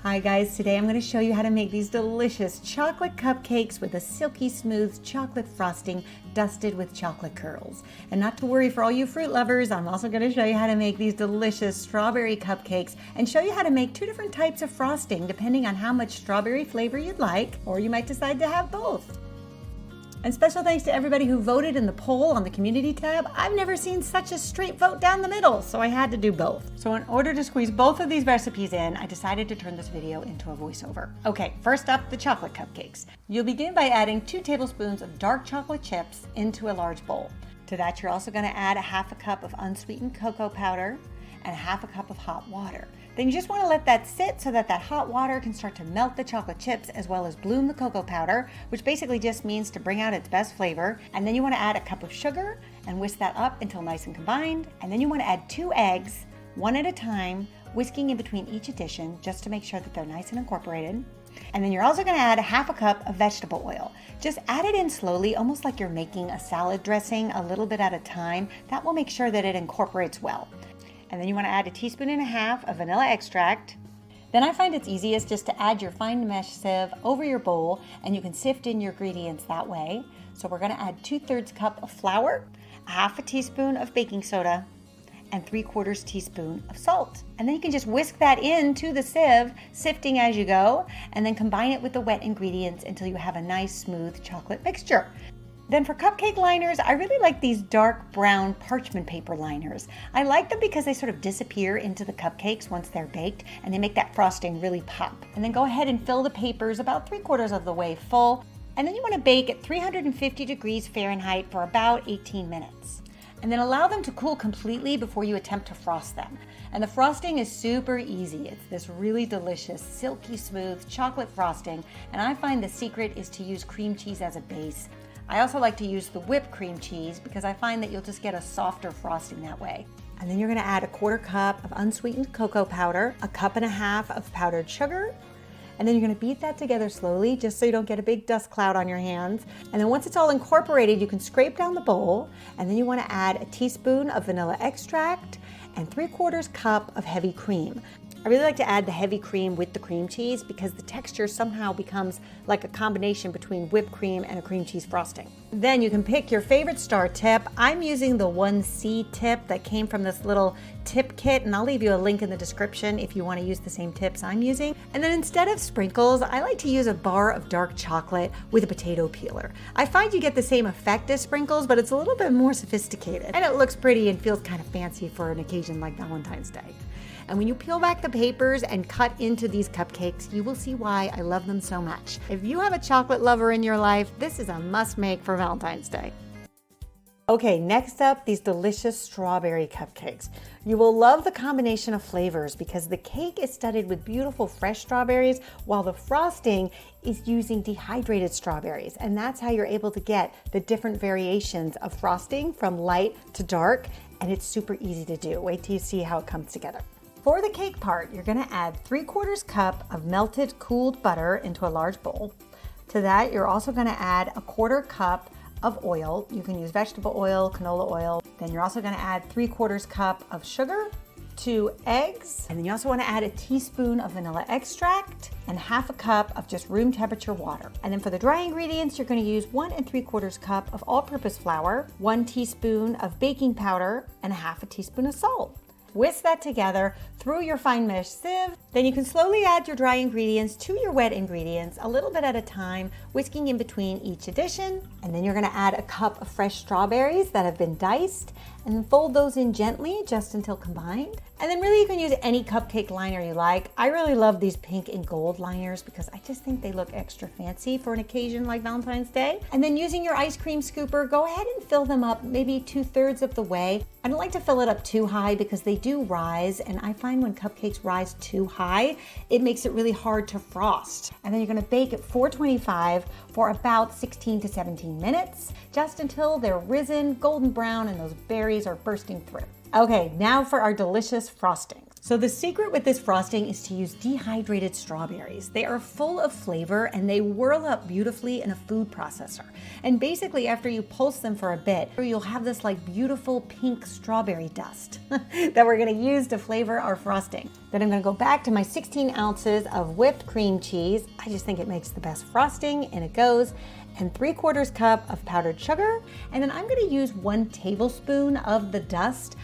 Hi guys, today I'm going to show you how to make these delicious chocolate cupcakes with a silky smooth chocolate frosting dusted with chocolate curls. And not to worry for all you fruit lovers, I'm also going to show you how to make these delicious strawberry cupcakes and show you how to make two different types of frosting depending on how much strawberry flavor you'd like, or you might decide to have both. And special thanks to everybody who voted in the poll on the community tab. I've never seen such a straight vote down the middle, so I had to do both. So in order to squeeze both of these recipes in, I decided to turn this video into a voiceover. Okay, first up, the chocolate cupcakes. You'll begin by adding 2 tablespoons of dark chocolate chips into a large bowl. To that, you're also going to add a half a cup of unsweetened cocoa powder and a half a cup of hot water. Then you just want to let that sit so that hot water can start to melt the chocolate chips as well as bloom the cocoa powder, which basically just means to bring out its best flavor. And then you want to add a cup of sugar and whisk that up until nice and combined. And then you want to add 2 eggs, one at a time, whisking in between each addition just to make sure that they're nice and incorporated. And then you're also going to add a half a cup of vegetable oil. Just add it in slowly, almost like you're making a salad dressing, a little bit at a time. That will make sure that it incorporates well. And then you want to add 1.5 teaspoons of vanilla extract. Then I find it's easiest just to add your fine mesh sieve over your bowl, and you can sift in your ingredients that way. So we're going to add 2/3 cup of flour, 1/2 teaspoon of baking soda, and 3/4 teaspoon of salt. And then you can just whisk that into the sieve, sifting as you go, and then combine it with the wet ingredients until you have a nice smooth chocolate mixture. Then for cupcake liners, I really like these dark brown parchment paper liners. I like them because they sort of disappear into the cupcakes once they're baked, and they make that frosting really pop. And then go ahead and fill the papers about 3/4 of the way full. And then you want to bake at 350 degrees Fahrenheit for about 18 minutes. And then allow them to cool completely before you attempt to frost them. And the frosting is super easy. It's this really delicious, silky smooth chocolate frosting. And I find the secret is to use cream cheese as a base. I also like to use the whipped cream cheese because I find that you'll just get a softer frosting that way. And then you're going to add 1/4 cup of unsweetened cocoa powder, 1.5 cups of powdered sugar, and then you're going to beat that together slowly just so you don't get a big dust cloud on your hands. And then once it's all incorporated, you can scrape down the bowl, and then you want to add 1 teaspoon of vanilla extract and 3/4 cup of heavy cream. I really like to add the heavy cream with the cream cheese because the texture somehow becomes like a combination between whipped cream and a cream cheese frosting. Then you can pick your favorite star tip. I'm using the 1C tip that came from this little tip kit, and I'll leave you a link in the description if you want to use the same tips I'm using. And then instead of sprinkles, I like to use a bar of dark chocolate with a potato peeler. I find you get the same effect as sprinkles, but it's a little bit more sophisticated, and it looks pretty and feels kind of fancy for an occasion like Valentine's Day. And when you peel back the papers and cut into these cupcakes, you will see why I love them so much. If you have a chocolate lover in your life, this is a must-make for Valentine's Day. Okay, next up, these delicious strawberry cupcakes. You will love the combination of flavors because the cake is studded with beautiful fresh strawberries while the frosting is using dehydrated strawberries. And that's how you're able to get the different variations of frosting from light to dark, and it's super easy to do. Wait till you see how it comes together. For the cake part, you're going to add 3/4 cup of melted cooled butter into a large bowl. To that, you're also going to add 1/4 cup of oil. You can use vegetable oil, canola oil. Then you're also going to add 3/4 cup of sugar, 2 eggs, and then you also want to add 1 teaspoon of vanilla extract and 1/2 cup of just room temperature water. And then for the dry ingredients, you're going to use 1 3/4 cup of all-purpose flour, 1 teaspoon of baking powder, and 1/2 teaspoon of salt. Whisk that together through your fine mesh sieve. Then you can slowly add your dry ingredients to your wet ingredients a little bit at a time, whisking in between each addition. And then you're going to add 1 cup of fresh strawberries that have been diced, and then fold those in gently just until combined. And then really you can use any cupcake liner you like. I really love these pink and gold liners because I just think they look extra fancy for an occasion like Valentine's Day. And then using your ice cream scooper, go ahead and fill them up maybe 2/3 of the way. I don't like to fill it up too high because they do rise, and I find when cupcakes rise too high, it makes it really hard to frost. And then you're going to bake at 425 for about 16 to 17 minutes, just until they're risen golden brown and those berries are bursting through. Okay, now for our delicious frosting. So the secret with this frosting is to use dehydrated strawberries. They are full of flavor and they whirl up beautifully in a food processor. And basically after you pulse them for a bit, you'll have this like beautiful pink strawberry dust that we're gonna use to flavor our frosting. Then I'm gonna go back to my 16 ounces of whipped cream cheese. I just think it makes the best frosting, and it goes. And 3/4 cup of powdered sugar. And then I'm gonna use 1 tablespoon of the dust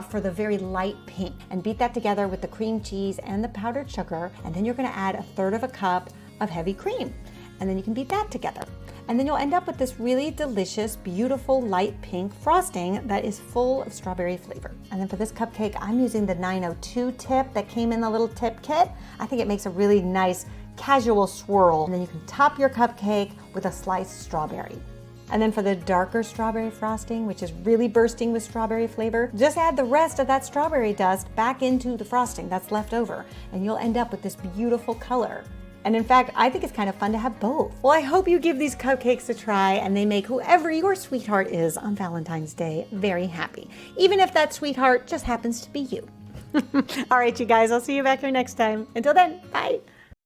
for the very light pink, and beat that together with the cream cheese and the powdered sugar. And then you're gonna add 1/3 cup of heavy cream. And then you can beat that together. And then you'll end up with this really delicious, beautiful light pink frosting that is full of strawberry flavor. And then for this cupcake, I'm using the 902 tip that came in the little tip kit. I think it makes a really nice casual swirl. And then you can top your cupcake with a sliced strawberry. And then for the darker strawberry frosting, which is really bursting with strawberry flavor, just add the rest of that strawberry dust back into the frosting that's left over, and you'll end up with this beautiful color. And in fact, I think it's kind of fun to have both. Well, I hope you give these cupcakes a try and they make whoever your sweetheart is on Valentine's Day very happy, even if that sweetheart just happens to be you. All right, you guys, I'll see you back here next time. Until then, bye.